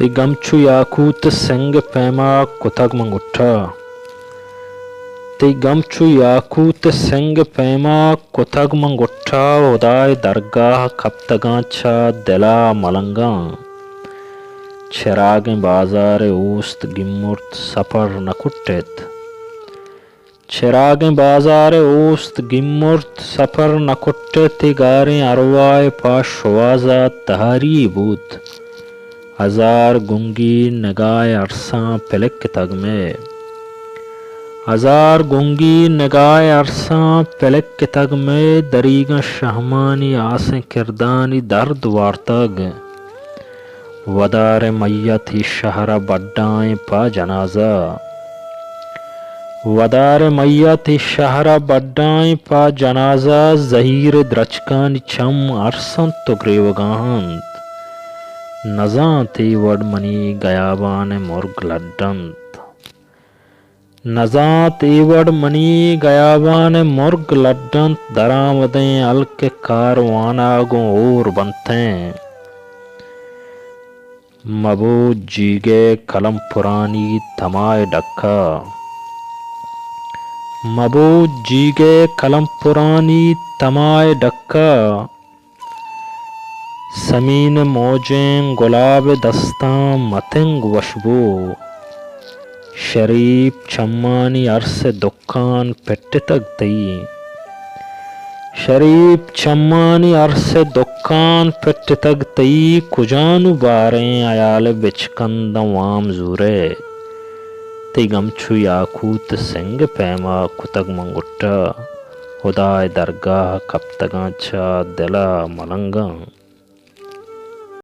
تے گمچو یاقوت سنگ پیما کتگ منگٹھا تے گمچو یاقوت سنگ پیما کتگ منگٹھا خدائے درگاہ کپتگاں چھا دلا ملنگاں چراغیں بازار اوست گمرت سفر نکٹت چراغیں بازار اوست گمرت سفر نکٹت گاریں اروائے پاش شوازہ تہاری بود ہزار گنگی نگائے عرصاں پلک تگ میں ہزار گنگی نگائے عرصاں پلک تگ میں دریگاں شہمانی آسیں کردانی درد وارتگ ودار میت ہی شہرہ بڈائیں پا جنازہ ودار میت ہی شہرہ بڈائیں پا جنازہ زہیر درچکانی چم عرصاں تو گریوگاہند نزاں تی وڈ منی گیابان مرگ لڈنت نزاں تی وڈ منی گیابان مرگ لڈنت درآمدیں الک کارواناگوں اور بنتیں مبو جیگے کلم پرانی تمائے ڈکا مبو جیگے کلم پرانی تمائے ڈکا سمین موجیں گلاب دستاں متنگ وشبو شریف چمانی عرص دکان پٹ تگ تئی شریف چمانی عرص دکان پٹ تگ تئی کجانو باریں عیال بچکند وام زورے تی گمچو یاقوت سنگ پیما کتگ منگٹھا خدائے درگاہ کپتگاں چھا دلا ملنگاں